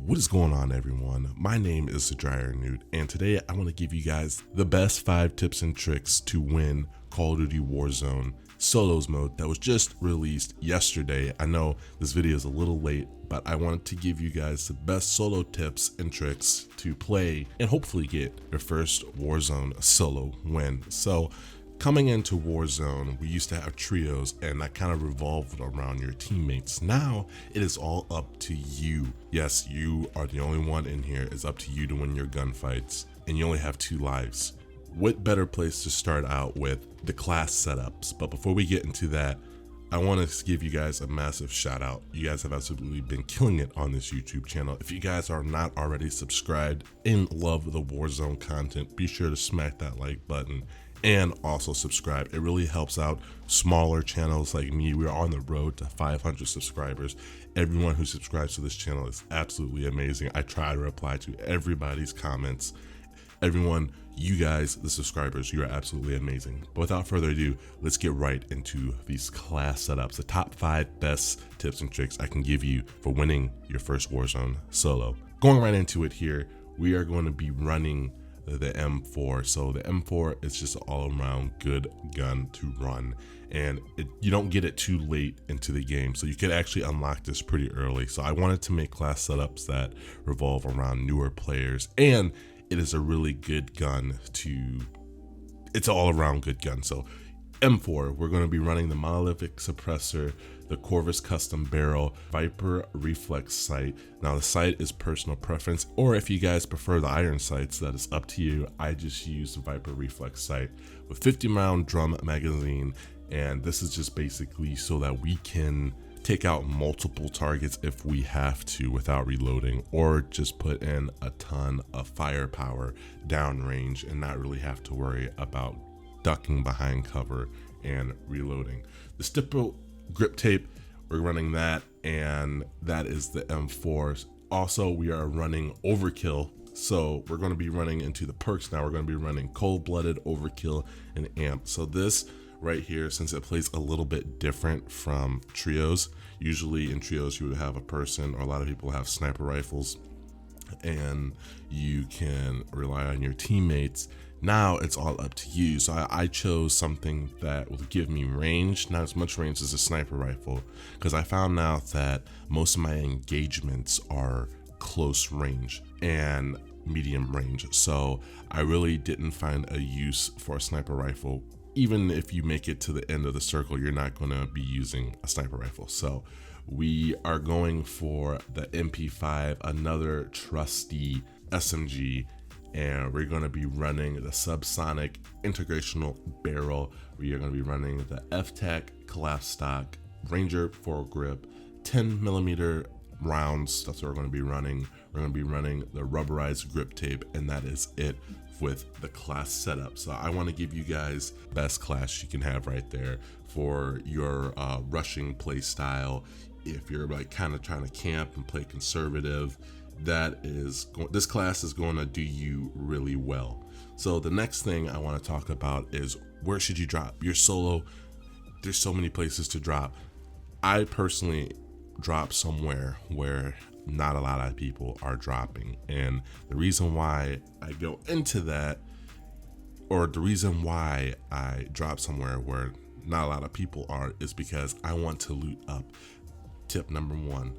What is going on, everyone? My name is TheDryerNewt, and today I want to give you guys the best 5 tips and tricks to win Call of Duty Warzone Solos mode that was just released yesterday. I know this video is a little late, but I wanted to give you guys the best solo tips and tricks to play and hopefully get your first Warzone solo win. So coming into Warzone, we used to have trios and that kind of revolved around your teammates. Now it is all up to you. Yes, you are the only one in here. It's up to you to win your gunfights, and you only have 2 lives. What better place to start out with the class setups? But before we get into that, I want to give you guys a massive shout out. You guys have absolutely been killing it on this YouTube channel. If you guys are not already subscribed and love the Warzone content, be sure to smack that like button and also subscribe. It really helps out smaller channels like me. We're on the road to 500 subscribers. Everyone who subscribes to this channel is absolutely amazing. I try to reply to everybody's comments. Everyone, you guys, the subscribers, you are absolutely amazing. But without further ado, let's get right into these class setups, the top 5 best tips and tricks I can give you for winning your first Warzone solo. Going right into it here, we are going to be running the M4. So the M4 is just an all-around good gun to run, and you don't get it too late into the game, so you can actually unlock this pretty early. So I wanted to make class setups that revolve around newer players, and it is a really good gun it's an all-around good gun. So M4, we're going to be running the monolithic suppressor, the Corvus custom barrel, Viper reflex sight. Now the sight is personal preference, or if you guys prefer the iron sights, that is up to you. I just use the Viper reflex sight with 50-round drum magazine, and this is just basically so that we can take out multiple targets if we have to without reloading, or just put in a ton of firepower downrange and not really have to worry about ducking behind cover and reloading. The stipple grip tape, we're running that, and that is the M4. Also, we are running overkill, so we're going to be running into the perks now. We're going to be running cold-blooded, overkill, and amp. So this right here, since it plays a little bit different from trios, usually in trios you would have a person, or a lot of people have sniper rifles, and you can rely on your teammates. Now it's all up to you. So I chose something that will give me range, not as much range as a sniper rifle, because I found out that most of my engagements are close range and medium range. So I really didn't find a use for a sniper rifle. Even if you make it to the end of the circle, you're not going to be using a sniper rifle. So we are going for the MP5, another trusty SMG, and we're going to be running the subsonic integrational barrel. We are going to be running the FTAC collapse stock, Ranger foregrip, 10mm rounds. That's what we're going to be running. We're going to be running the rubberized grip tape, and that is it with the class setup. So I want to give you guys best class you can have right there for your rushing play style. If you're like kind of trying to camp and play conservative, this class is going to do you really well. So the next thing I want to talk about is, where should you drop your solo? There's so many places to drop. I personally drop somewhere where not a lot of people are dropping, and the reason why I go into that, or the reason why I drop somewhere where not a lot of people are, is because I want to loot up. Tip number 1,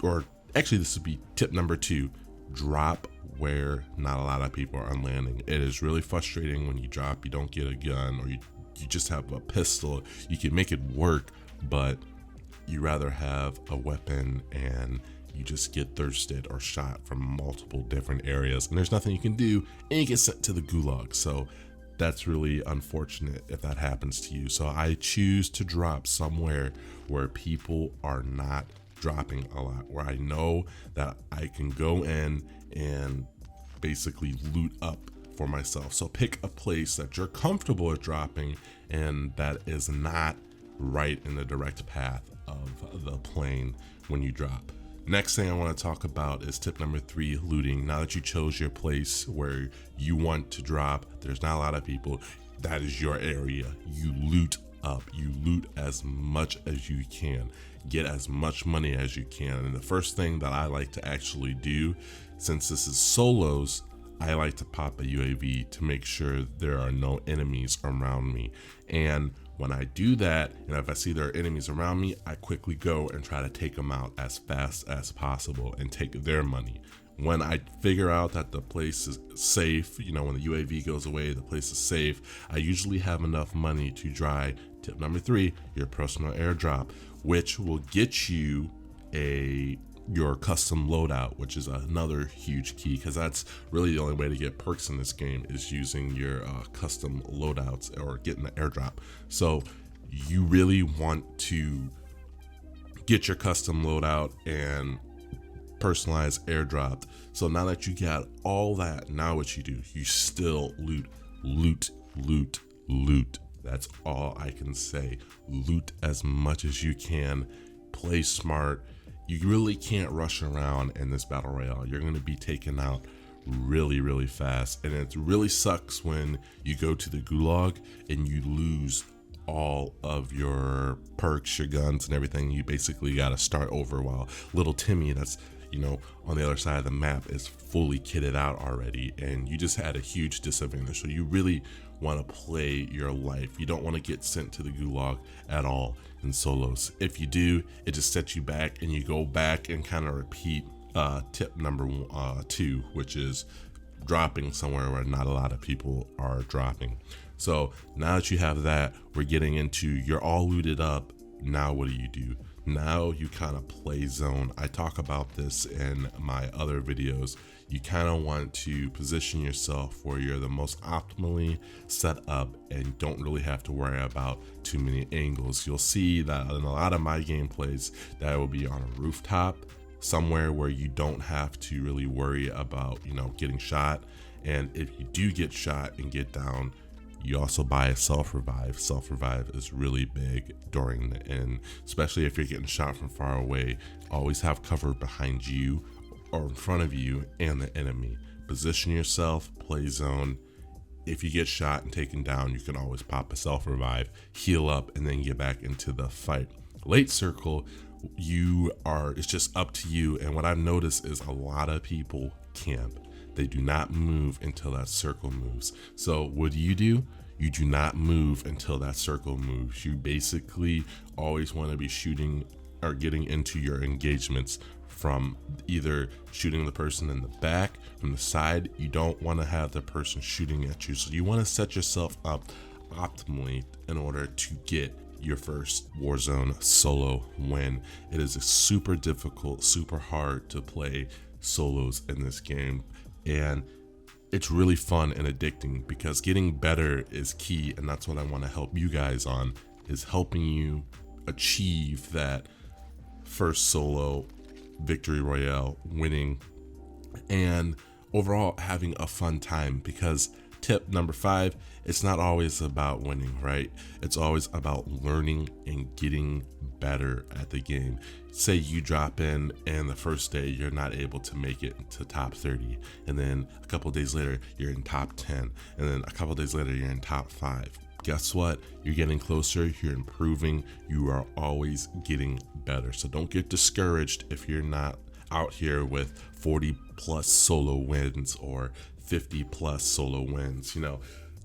or actually this would be tip number 2, drop where not a lot of people are landing. It is really frustrating when you drop, you don't get a gun, or you just have a pistol. You can make it work, but you rather have a weapon and you just get thirsted or shot from multiple different areas, and there's nothing you can do, and you get sent to the gulag. So that's really unfortunate if that happens to you. So I choose to drop somewhere where people are not dropping a lot, where I know that I can go in and basically loot up for myself. So pick a place that you're comfortable with dropping and that is not right in the direct path of the plane when you drop. Next thing I want to talk about is tip number 3, looting. Now that you chose your place where you want to drop, there's not a lot of people, that is your area. You loot up, you loot as much as you can. get as much money as you can. And the first thing that I like to actually do, since this is solos, I like to pop a UAV to make sure there are no enemies around me. And when I do that, and if I see there are enemies around me, I quickly go and try to take them out as fast as possible and take their money. When I figure out that the place is safe, you know, when the UAV goes away, the place is safe, I usually have enough money to try tip number 3, your personal airdrop, which will get you your custom loadout, which is another huge key, because that's really the only way to get perks in this game is using your custom loadouts or getting the airdrop. So you really want to get your custom loadout and personalized airdrop. So now that you got all that, now what you do, you still loot. That's all I can say. Loot as much as you can, play smart. You really can't rush around in this battle royale. You're going to be taken out really fast, and it really sucks when you go to the gulag and you lose all of your perks, your guns, and everything. You basically got to start over, while little Timmy, that's, you know, on the other side of the map, is fully kitted out already, and you just had a huge disadvantage. So you really want to play your life. You don't want to get sent to the gulag at all in solos. If you do, it just sets you back, and you go back and kind of repeat tip number 2, which is dropping somewhere where not a lot of people are dropping. So now that you have that, we're getting into, you're all looted up. Now what do? Now you kind of play zone. I talk about this in my other videos. You kind of want to position yourself where you're the most optimally set up and don't really have to worry about too many angles. You'll see that in a lot of my gameplays that will be on a rooftop, somewhere where you don't have to really worry about, you know, getting shot. And if you do get shot and get down, you also buy a self-revive. Self-revive is really big during the end, especially if you're getting shot from far away. Always have cover behind you or in front of you and the enemy. Position yourself, play zone. If you get shot and taken down, you can always pop a self-revive, heal up, and then get back into the fight. Late circle, it's just up to you. And what I've noticed is a lot of people camp. They do not move until that circle moves. So what do? You do not move until that circle moves. You basically always want to be shooting or getting into your engagements from either shooting the person in the back, from the side. You don't want to have the person shooting at you. So you want to set yourself up optimally in order to get your first Warzone solo win. It is super difficult, super hard to play solos in this game. And it's really fun and addicting, because getting better is key. And that's what I want to help you guys on, is helping you achieve that first solo victory royale, winning, and overall having a fun time. Because tip number 5, it's not always about winning, right? It's always about learning and getting better at the game. Say you drop in and the first day you're not able to make it to top 30, and then a couple days later you're in top 10, and then a couple days later you're in top 5. Guess what? You're getting closer, you're improving, you are always getting better. So don't get discouraged if you're not out here with 40 plus solo wins or 50 plus solo wins. You know,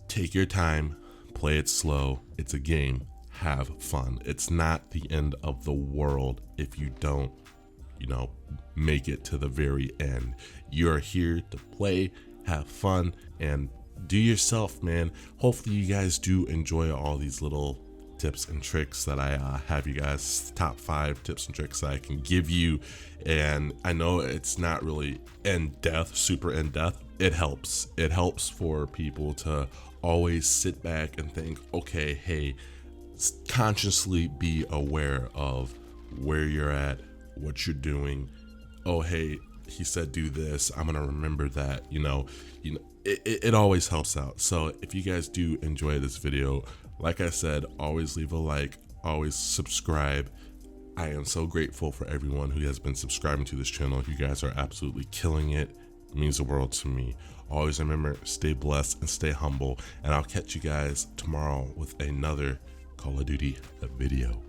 take your time, play it slow. It's a game. Have fun. It's not the end of the world if you don't, you know, make it to the very end. You're here to play, have fun, and do yourself, man. Hopefully you guys do enjoy all these little tips and tricks that I have you guys, top 5 tips and tricks that I can give you. And I know it's not really super in depth. It helps for people to always sit back and think, okay, hey, consciously be aware of where you're at, what you're doing. Oh, hey, he said do this, I'm gonna remember that. You know, it always helps out. So if you guys do enjoy this video, like I said, always leave a like, always subscribe. I am so grateful for everyone who has been subscribing to this channel. You guys are absolutely killing it. It means the world to me. Always remember, stay blessed and stay humble, and I'll catch you guys tomorrow with another Call of Duty video.